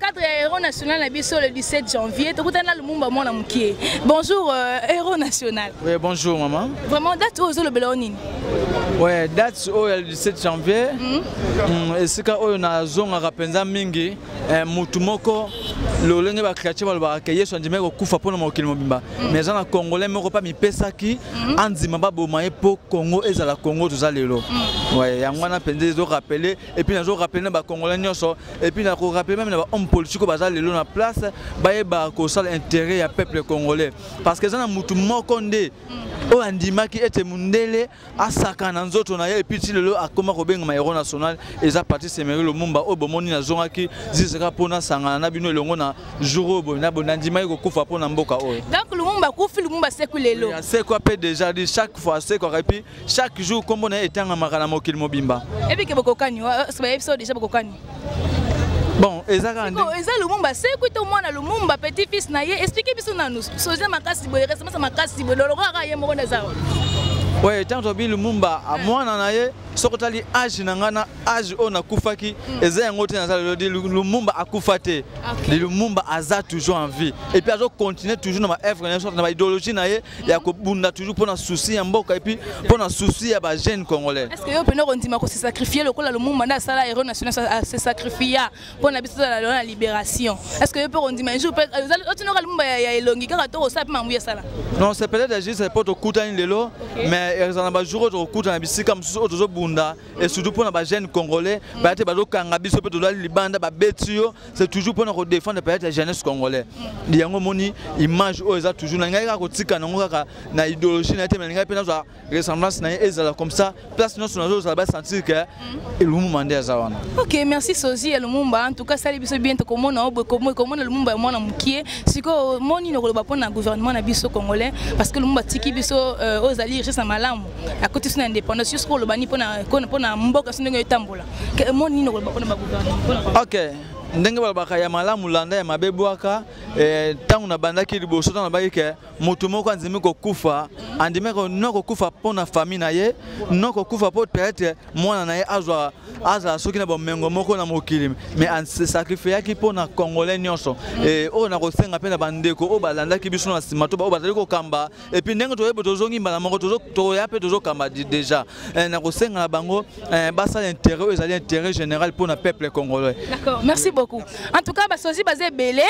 cadre du héros national le 17 janvier, tu as Lumumba Mwana Mukie. Bonjour, héros national. Oui, bonjour maman. Vraiment, date où le Belonin? Oui, date le 17 janvier. Et c'est quand on a zone à Rapenza Mingi, Mutumoko, le lengue va créer le accueillir son dimé au Koufa pour le Mokil Mobimba. Mais en Congolais, mais pas mi pesaki, Anzimaba Bomaye pour Congo et la Congo tout ça lelo. Oui, y a un appel rappeler et puis nous rappeler les Congolais et puis nous rappeler même les hommes politiques basés lelo na place, baye ba ko sal intérêt à peuple congolais parce que ça na Mutumoko ndé. O andima qui était mundele asaka na nzoto na ye et puis lelo akoma ko benga héros national et ça parti semery Lumumba o bomoni na zonga ki zisaka pona sanga na bino elongo na jour bo na bonandima ko kufa pona mboka o. Donc Lumumba kufi Lumumba seku lelo. C'est quoi peut déjà dit chaque fois c'est quoi et puis chaque jour comme on est etanga makala mokil mobimba. Et puis que bokokani c'est ba episode déjà bokokani. Bon, ezaka Lumumba, c'est quoi ton mwana Lumumba petit fils na ye expliquez biso na nous. Soja makasi boye reste makasi boye lolo ka ye mo na za. Oui, tant que Lumumba à moi nanaye sokotali âge nangana âge on a kufaki eza yangote na sala Lumumba akufate Lumumba aza toujours en vie et puis azo continuer toujours dans ma œuvre dans ma idéologie naye ya ko bunda toujours pour na souci ya mboka et puis pour na souci ya ba jeune congolais. Est-ce que yo peno rondima ko se sacrifier le kola Lumumba na sala héros national se sacrifier pour na biso la libération? Est-ce que yo peut rondima un jour peut otino Lumumba ya elongi kaka to sa pe mamuya sala? Non, c'est peut-être juste pour te coûter lelo mais en a jour to coûter na bisika msusu ozo bunda et surtout pour les jeunes congolais baté bazo kanga biso pe to libanda ba betio c'est toujours pour nous défendre peut-être la jeunesse congolais. Yango moni image o eza toujours na ngai ka kotika nango kaka na idéologie na te mais ngai pe na za ressemblance na ezala comme ça place non sur ça va sentir que Lumumba ndé za wana. OK, merci Sozi Lumumba. En tout cas ça biso bien to komona komona Lumumba mwana mukie siko moni no koloba pona gouvernement na biso congolais parce que Lumumba tiki biso ozali richesse malamu à côté de l'indépendance jusqu'au lobani pona mboka sindenge etambola ke moni no koloba pona ba gouvernement. OK. Ndenge balabaka ya malamu landa ya mabebwaka tangu na bandaki liboso na bayike moto moko anzimi ko kufa andime ko noko kufa pona famille na ye noko kufa po peut-être mwana na ye azwa soki na bomengo moko na mokili mais an se sacrifier ki pona congolais nyonso et o na ko senga pe na bandeko o balanda ki biso na simato ba o bazali ko kamba et puis ndenge to yebo tozongi mbala moko to ya pe tozo kamba déjà na ko senga na bango basa l'intérêt ezali intérêt général pour na peuple congolais. D'accord, merci beaucoup. En tout cas, Basozi basé belé,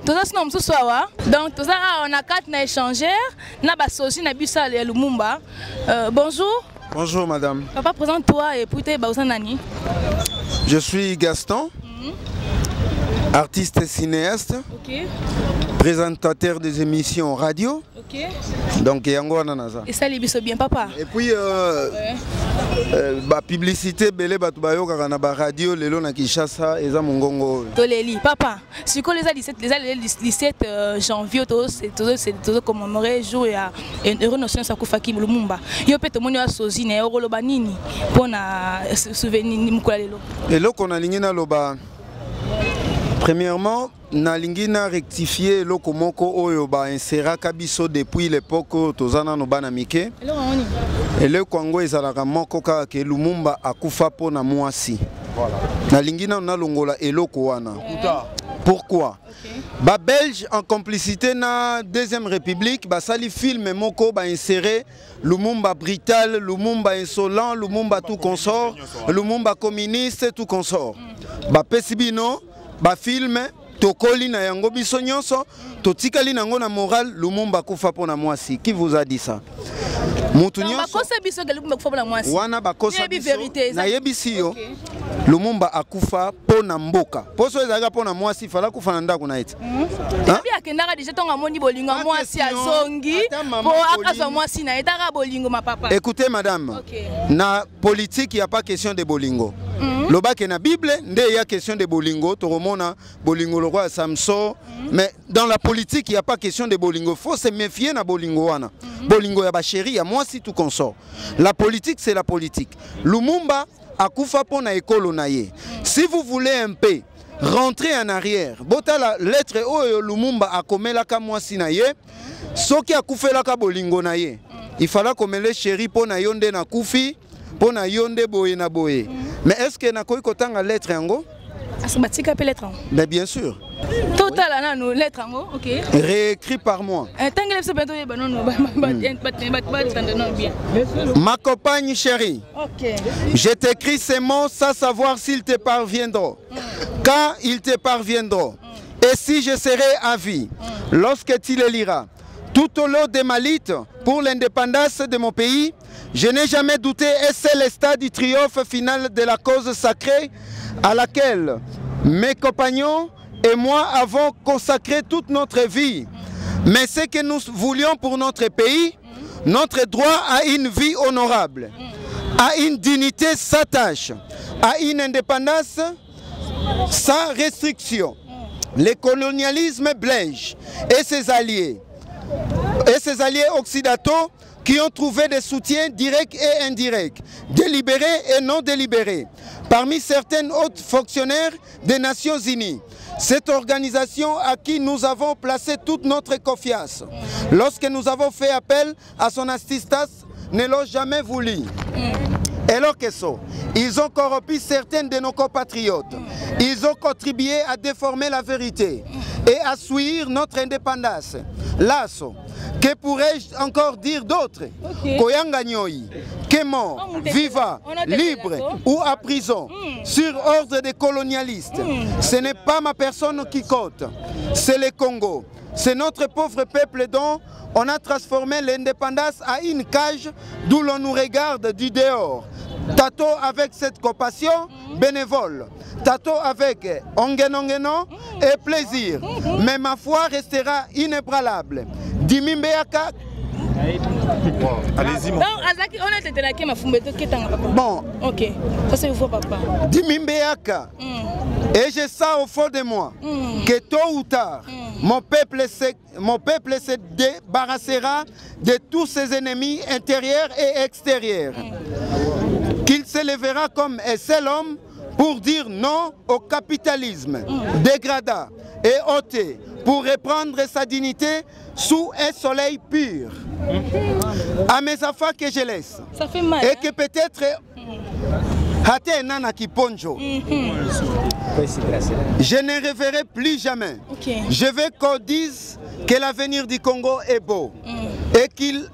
tout ça nous soir. Donc tout ça on a quatre na échangeur, na Basozi na bisa Lumumba. Bonjour. Bonjour madame. Papa présente-toi et puis Baosa nani. Je suis Gaston. Artiste et cinéaste. OK. Présentateur des émissions radio. OK. Donc yango nanaza. Et ça les biso bien papa. Et puis ba publicité belé batu bayoka na ba radio lelo na Kinshasa eza mongongo. Toleli papa. Siko les 17 janvier c'est commémorer jour ya héros national Sakufaki Lumumba. Yo pe to moni wa Sozi na euro loba nini pona souvenir ni mukula lelo. Lelo kona lingina loba. Premièrement, nalingi na rectifier loko moko oyo ba insera kabiso depuis l'époque tozana no bana mike. Et le Congo ezalaka moko ka ke Lumumba akufa po na mwasi. Voilà. Nalingi na longola eloko wana. Pourquoi? Ba Belge en complicité na Deuxième République ba sali film moko ba insérer Lumumba brutal, Lumumba insolent, Lumumba tout consort, Lumumba communiste tout consort. Ba pesibino ba film tokoli na yango biso nyonso totikali nango na moral Lumumba kufa pona mwasi. Qui vous a dit ça? Mutu nyonso bakosa biso ke Lumumba kufa pona mwasi. Wana bakosa biso na yebisi yo Lumumba akufa pona mboka. Poso ezaka pona mwasi fala kufa na ndako na eti. Tabi akendaka déjà tonga moni bolingo mwasi azongi po akaza mwasi na etaka bolingo ma papa. Écoutez madame. Na politique il y a pas question de bolingo. Lobake na Bible, nde il y a question de bolingo, toromona bolingo le roi Samson, mais dans la politique il y a pas question de bolingo, faut se méfier na bolingo wana. Bolingo ya ba chéri ya moi si tout consort. La politique c'est la politique. Lumumba akufa pona ekolo na ye. Si vous voulez un peu rentrer en arrière, bota la lettre oyo Lumumba akomela ka mwasi na ye, soki akufela ka bolingo na ye. Il fallait komele chéri pona yonde na kufi, pona yonde boye na boye. Mais est-ce que na koyi kotanga lettre yango? Mais bien sûr. Total, lettre, ok. Réécrit par moi. Ma compagne chérie, je t'écris ces mots sans savoir s'ils te parviendront. Quand ils te parviendront. Et si je serai à vie, lorsque tu les liras. Tout au long de ma lutte pour l'indépendance de mon pays, je n'ai jamais douté et c'est le stade du triomphe final de la cause sacrée à laquelle mes compagnons et moi avons consacré toute notre vie. Mais ce que nous voulions pour notre pays, notre droit à une vie honorable, à une dignité sans tâche, à une indépendance sans restriction. Le colonialisme belge et ses alliés occidentaux qui ont trouvé des soutiens directs et indirects, délibérés et non délibérés, parmi certains autres fonctionnaires des Nations Unies. Cette organisation à qui nous avons placé toute notre confiance, lorsque nous avons fait appel à son assistance, ne l'ont jamais voulu. Et alors que ça, ils ont corrompu certains de nos compatriotes. Ils ont contribué à déformer la vérité et à souiller notre indépendance. Lasso, que pourrais-je encore dire d'autre? Koyanga Nyoyi, qu'est mort, vivant, libre ou à prison, sur ordre des colonialistes. Ce n'est pas ma personne qui compte, c'est le Congo. C'est notre pauvre peuple dont on a transformé l'indépendance à une cage d'où l'on nous regarde du dehors. Tato avec cette compassion bénévole, tato avec ongenongeno et plaisir. Mais ma foi restera inébranlable. Dimimbeaka. Allez-y, bon. Ok, ça c'est vous, papa. Dimimbeaka. Et je sens au fond de moi que tôt ou tard, mon peuple se débarrassera de tous ses ennemis intérieurs et extérieurs. Qu'il s'élèvera comme un seul homme pour dire non au capitalisme dégradant et ôté, pour reprendre sa dignité sous un soleil pur. À mes enfants que je laisse, ça fait mal, et que peut-être je ne reverrai plus jamais. Je veux qu'on dise que l'avenir du Congo est beau et qu'il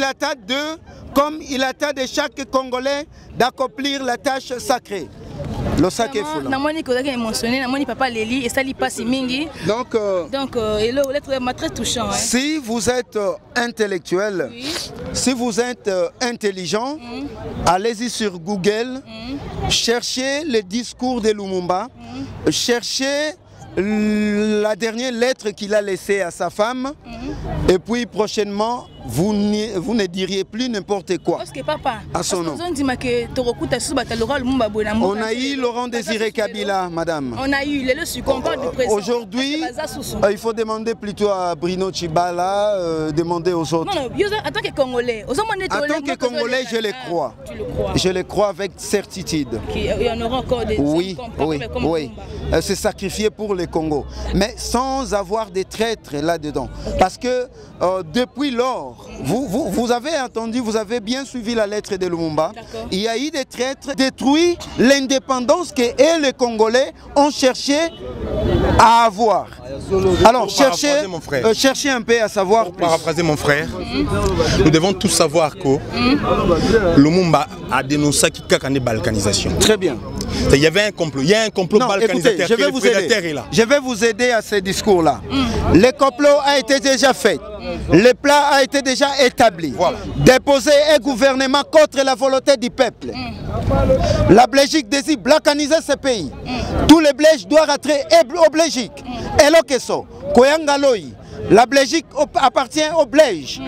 attend d'eux comme il attend de chaque Congolais d'accomplir la tâche sacrée. Le sac est fou. Donc, si vous êtes intellectuel, si vous êtes intelligent, allez-y sur Google, cherchez le discours de Lumumba, cherchez la dernière lettre qu'il a laissée à sa femme, et puis prochainement, vous ne diriez plus n'importe quoi. Parce que papa, à son nom. On a eu Laurent Désiré Kabila, madame. On a eu le aujourd'hui, il faut demander plutôt à Bruno Tshibala, demander aux autres. Non, en tant que Congolais, je le crois. Je le crois avec certitude. Il y en aura encore des oui, se sacrifier pour le Congo, mais sans avoir des traîtres là-dedans. Parce que depuis lors, vous avez entendu, vous avez bien suivi la lettre de Lumumba. Il y a eu des traîtres détruits l'indépendance que les Congolais ont cherché à avoir. Alors cherchez un peu à savoir. Pour paraphraser mon frère, nous devons tous savoir que Lumumba a dénoncé la balkanisation. Très bien. Il y avait un complot, il y a un complot balkanisateur. Écoutez, je vais vous aider à ce discours-là. Le complot a été déjà fait. Le plan a été déjà établi. Voilà. Déposer un gouvernement contre la volonté du peuple. La Belgique désire balkaniser ce pays. Tous les Belges doivent rentrer au Belgique. Et là que ça, la Belgique appartient aux Belges.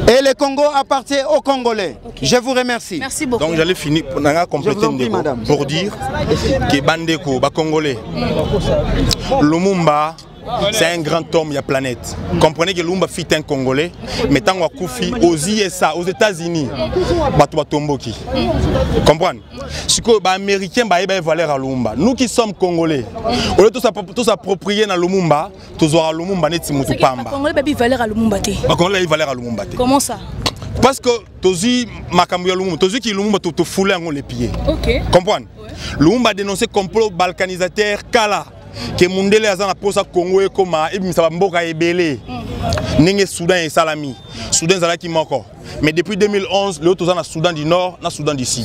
Et le Congo appartient aux Congolais. Je vous remercie. Merci beaucoup. Donc j'allais finir compléter pour dire que Bandeko, Congolais, Lumumba, c'est un grand homme de la planète. Comprenez que Lumumba fit un Congolais, mais tant qu'on Koufi aux USA, aux États-Unis, Tomboki. Comprenez? Ce que les Américains ont valeur à Lumumba. Nous qui sommes Congolais, on est tous appropriés dans Lumumba, tous à Lumumba, net Simutu Pamba. Congolais ont valeur à Lumumba. Congolais valeur à Lumumba. Comment ça? Parce que tozi makambo ya Lumumba, tozi ki Lumumba to foulé en les pieds. OK. Comprendre? Lumumba a dénoncé complot balkanisateur kala que Mundele azana posa Congo et koma et misa mboka ebele. Ninge Soudan et Salami. Soudan zalaki moko. Mais depuis 2011, le Soudan Soudan du Nord, na Soudan du Sud.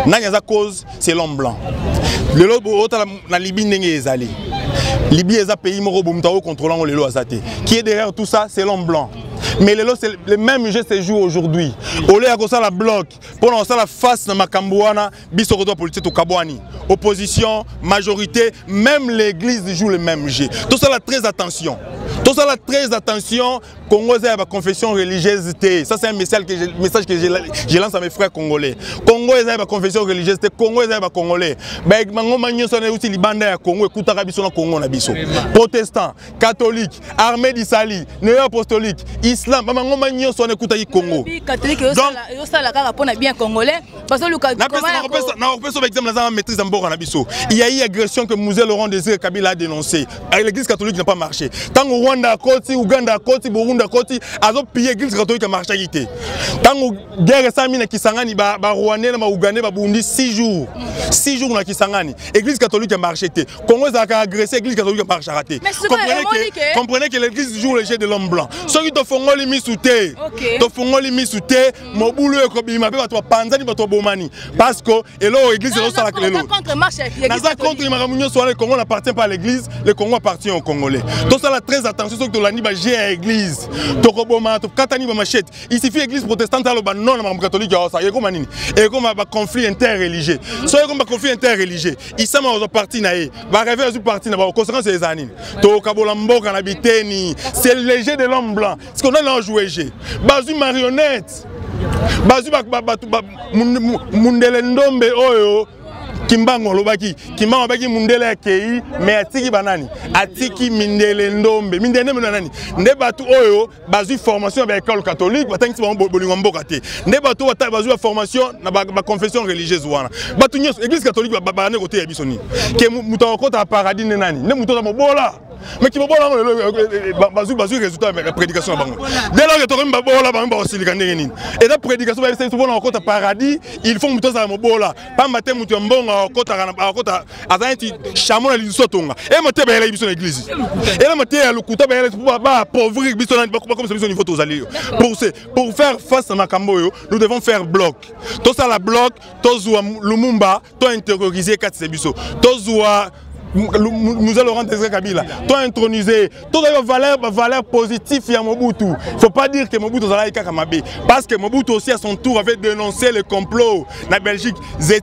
Nangaza cause c'est l'homme blanc. Le lobo na Libye ninge ezali. Libye est un pays contrôlant les lois. Qui est derrière tout ça, c'est l'homme blanc. Mais le même jeu se joue aujourd'hui. Au lieu de la bloc, pour lancer la face de Makambouana, Bissorodo politique au Kabouani. Opposition, majorité, même l'église joue le même jeu. Tout ça, là, très attention. Tout ça, là, très attention. Congo, c'est la confession religieuse. Ça, c'est un message que je lance à mes frères congolais. Congo, c'est la confession religieuse. Congo, c'est la congolais. Mais aussi les bandes à Congo, écoute, Congo, protestants, catholiques, armée d'Isali, néo-apostolique, islam, Congo. Catholique, bien congolais. Parce il y a eu agression que Mouzé Laurent Désiré Kabila a dénoncé. L'église catholique n'a pas marché. Tant que Rwanda, Koti, Ouganda, Koti, Burundi, Koti, a pillé l'église catholique a marché. Tant que guerre Samina Kisangani, Rwandais, Ougandais, Burundi, 6 jours. 6 jours na Kisangani. L'église catholique a marché. Congo a agressé, l'église catholique a marché. Comprenez que l'église joue le jeu de l'homme blanc. Ceux qui te font les misoutés, te font les misoutés, mon boulot est comme il m'a fait Panzani, Bomani. Parce que l'église est là. Contre les Maramounions, le Congo n'appartient pas à l'église, le Congo appartient aux Congolais. Donc ça, très attention, ce que l'aniba j'ai à l'église. Il suffit l'église protestante, non, la catholique, il y a comme un conflit interreligieux. Si il y a un conflit interreligieux, il s'est mis au parti, il va arriver à ce parti, aux conséquences des années. C'est le jeu de l'homme blanc. Ce qu'on a là joué, Bazu marionnette. Bazu Mundele Ndombe Oyo. Kimbango lobaki Mundele Kei mais atiki banani atiki Mindele Ndombe nani nde batu oyo bazu formation ba école catholique batangisi ba bolingo mboka te nde batu bazu formation na ba confession religieuse wana batu nyos église catholique ba bane côté ya bisoni ke muto kota paradis nani ne muto mobola mais qui mobola bazu résultat de la prédication bango dès lors que to remba bola ba osilika ndenge et la prédication ba c'est souvent kota paradis il faut muto za mobola pas matin muto mbongo akota azanti chamona lisotonga et moté ba la biso na église et la moté ya lukuta ba pauvrir biso na ba comme ça niveau tozali pour faire face à Makamboyo nous devons faire bloc tout ça la bloc tozwa Lumumba to intérioriser katse biso tozwa nous allons rendre Kabila, toi intronisé, tout les valeurs positives à Mobutu. Il ne faut pas dire que Mobutu est Kakamabe, parce que Mobutu aussi à son tour avait dénoncé le complot en Belgique. Je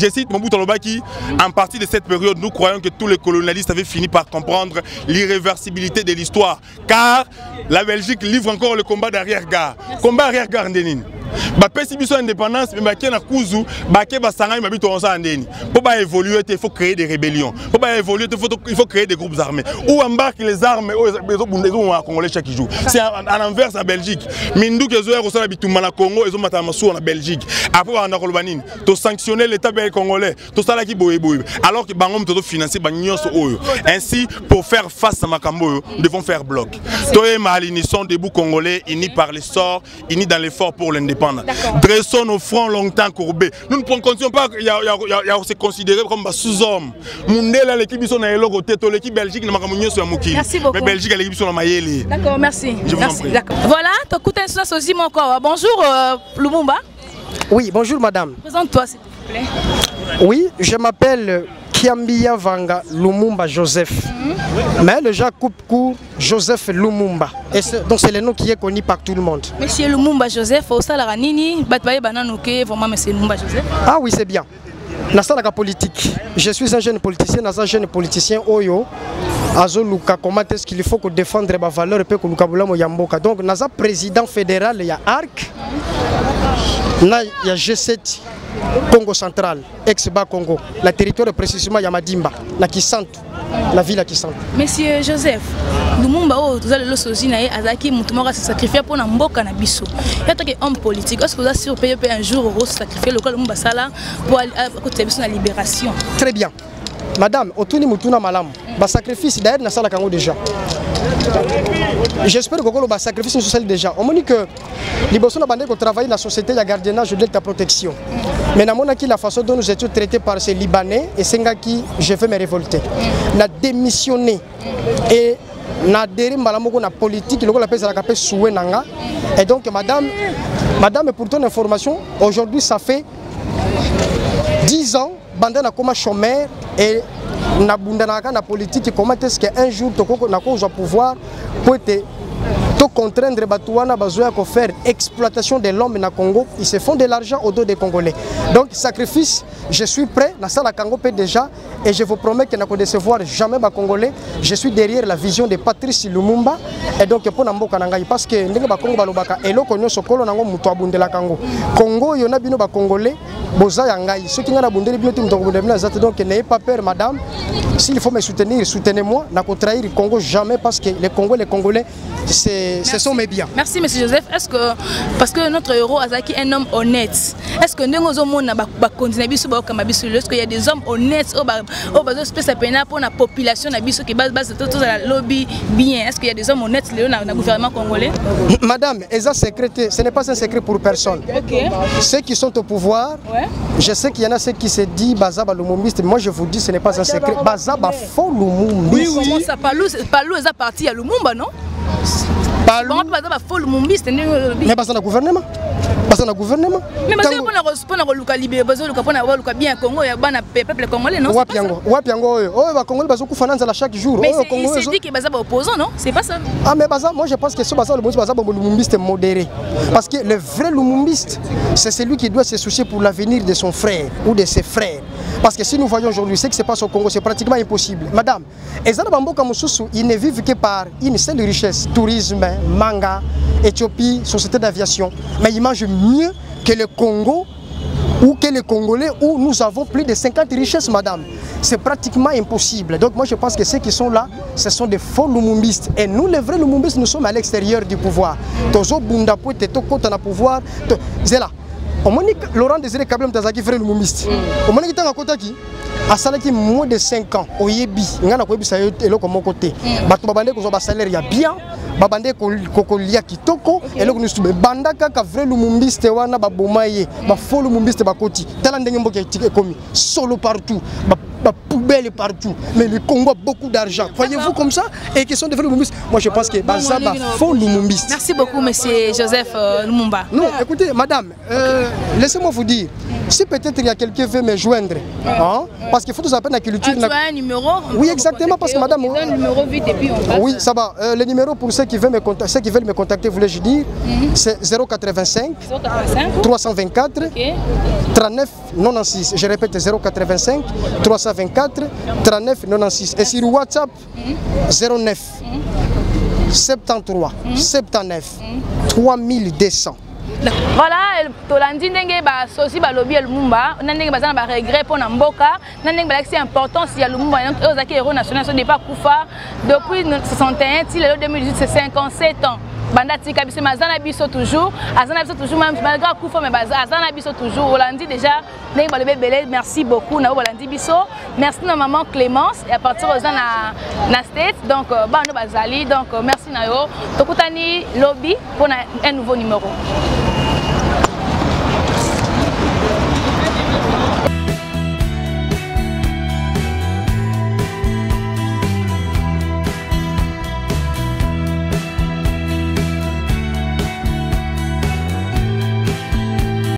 cite Mobutu Lobaki, en partie de cette période, nous croyons que tous les colonialistes avaient fini par comprendre l'irréversibilité de l'histoire, car la Belgique livre encore le combat d'arrière-garde. Combat arrière-garde Ndenin. Bapesi biso indépendance mais baké na kuzu baké basanga mabito onsa andeni pour ba évoluer il faut créer des rébellions pour ba évoluer il faut créer des groupes armés ou embarque les armes bezo bundezo wa congolais chaque jour c'est en envers en Belgique mindu kezo ya kosala bitumba na Congo ezo mata masu na Belgique après on kolbanine to sanctionner l'état congolais to sala ki boye alors que bango mto financer ba nyonso oyo ainsi pour faire face à Makamboyo nous devons faire bloc toye malini sont debout congolais unis par les sorts unis dans l'effort pour l'indépendance. Dressons nos fronts longtemps courbés. Nous ne continuons pas à se considérer comme sous-hommes. L'équipe l'équipe Belgique Merci beaucoup. Mais Belgique l'équipe sur la Mayele. D'accord, merci. Je vous en prie. Voilà, tu écoutes un son aussi mon corps. Bonjour Lumumba. Oui, bonjour madame. Présente-toi s'il te plaît. Oui, je m'appelle Kiambia Vanga Lumumba Joseph. Mais le Jacques coupe Joseph Lumumba. Donc c'est le nom qui est connu par tout le monde. Monsieur Lumumba Joseph, au Salaranini, vraiment Monsieur Lumumba Joseph. Ah oui, c'est bien. Nasalaka politique. Je suis un jeune politicien Oyo. Azo Luka, comment est-ce qu'il faut que défendre les valeurs et que Luka Yamboka. Donc Nasa président fédéral, il y a ARC, il y a G7. Congo central, ex-Bas Congo, la territoire précisément Yamadimba, la Kisantu, la ville à Kisantu. Monsieur Joseph, Lumumba, vous avez le sosie, Azaki, Moutoumora se sacrifier pour Namboka Nabiso. Il y a un homme politique, est-ce que vous avez surpayé un jour au sacrifier le Lumumba Sala pour aller à côté de la libération? Très bien. Madame, Otuni Moutuna Malam, le sacrifice d'ailleurs n'a pas déjà. j'espère que le sacrifice social déjà. On me dit que les personnes qui travaillent dans la société de gardiennage de la protection. Mais la façon dont nous étions traités par ces Libanais, et c'est qui je vais me révolter. On a démissionné et on a adhéré à la politique, et donc madame, pour ton information, aujourd'hui ça fait 10 ans, bandé na comme chômeur et na bundana na politique. Comment est-ce qu'un jour tu vas pouvoir pour te contraindre batouana bazoya ko faire exploitation de l'homme na Congo, ils se font de l'argent au dos des Congolais. Donc sacrifice, je suis prêt na sala Congo déjà et je vous promets que na ko décevoir jamais ba Congolais. Je suis derrière la vision de Patrice Lumumba et donc pour na mboka na ngai parce que ndenge ba Congo balobaka eloko nyoso kolo nango muto abundela Congo. Congo yona bino ba Congolais boza ya ngai. Ceux qui ngana bundeli bino muto abundela zate, donc n'ayez pas peur madame. S'il faut me soutenir, soutenez-moi. Na ko trahir le Congo jamais parce que les Congolais ce sont mes biens. Merci monsieur Joseph. Est-ce que parce que notre héros Azaki est un homme honnête, est-ce que nous est-ce qu'il y a des hommes honnêtes au bas espèce pour la population qui base tout la lobby bien? Est-ce qu'il y a des hommes honnêtes dans le gouvernement congolais? Madame, ce n'est pas un secret pour personne. Okay. Ceux qui sont au pouvoir, ouais. Je sais qu'il y en a ceux qui se disent Bazaba Lumumbiste, moi je vous dis ce n'est pas un secret. Bazaba faux Lumumbiste. Oui, comment ça Palou est parti à Lumumba, non? Palou. Mais pas dans le gouvernement. Pas dans le gouvernement. Mais pas dans le Calibé, pas dans le bien Congo, il y a un peuple congolais, non? Wapiango, oh, Congolais, bazou finance chaque jour. Mais il s'est dit qu'il est opposant, non? C'est pas ça. Ah, mais Baza, moi je pense que ce Bazaba Lumumbiste modéré. Parce que le vrai Lumumbiste, c'est celui qui doit se soucier pour l'avenir de son frère ou de ses frères. Parce que si nous voyons aujourd'hui ce qui se passe au Congo, c'est pratiquement impossible. Madame, ils ne vivent que par une seule richesse, tourisme, manga, Éthiopie, société d'aviation. Mais ils mangent mieux que le Congo ou que les Congolais où nous avons plus de 50 richesses, madame. C'est pratiquement impossible. Donc moi je pense que ceux qui sont là, ce sont des faux lumumbistes. Et nous, les vrais lumumbistes, nous sommes à l'extérieur du pouvoir. Tozo Bundapo, Teto Kota na pouvoir. C'est là. On m'a dit que Laurent Désiré Kabila Mtazaki frère lumumbiste. On m'a dit que Kotaki a salaki moins de 5 ans au Yebi. Il y a un côté. Babande ko ba salaire ya bien. Babande ko lia kitoko. Et là nous sommes banda kaka vrai lumumbiste wana ba bomaye. Ba faux lumumbiste ba koti. Tala ndenge mboka etike komi. Solo partout. Ba poubelle partout. Mais le Congo a beaucoup d'argent. Croyez-vous comme ça? Et question de vrai lumumbiste. Moi je pense que Bazaba faux lumumbiste. Merci beaucoup monsieur Joseph Lumumba. Non, écoutez madame, laissez-moi vous dire. Si peut-être il y a quelqu'un qui veut me joindre, hein, parce qu'il faut nous apprendre la culture. Tu as un numéro? Oui, exactement, parce que madame. Un numéro vite et puis on passe. Oui, ça va. Le numéro pour ceux qui veulent me contacter, voulais-je dire, c'est 085 324 39 96. Je répète, 085 324 39 96. Et sur WhatsApp, 09 73 79 3200. Voilà, tolandi ndenge ba sosi ba lobby Lumumba, ndenge bazana ba regret pour na mboka, ndenge ba c'est important si ya Lumumba donc ozaki héros national so pas kufa depuis 61 till 2018 c'est 57 ans. Banda tika biso mazana biso toujours, azana biso toujours même malgré kufa mais azana biso toujours. Olandi déjà ndenge ba lobby belé, merci beaucoup na Olandi biso. Merci na maman Clémence et à partir aux na state donc bando bazali donc merci na yo. Tokutani lobby pour un nouveau numéro.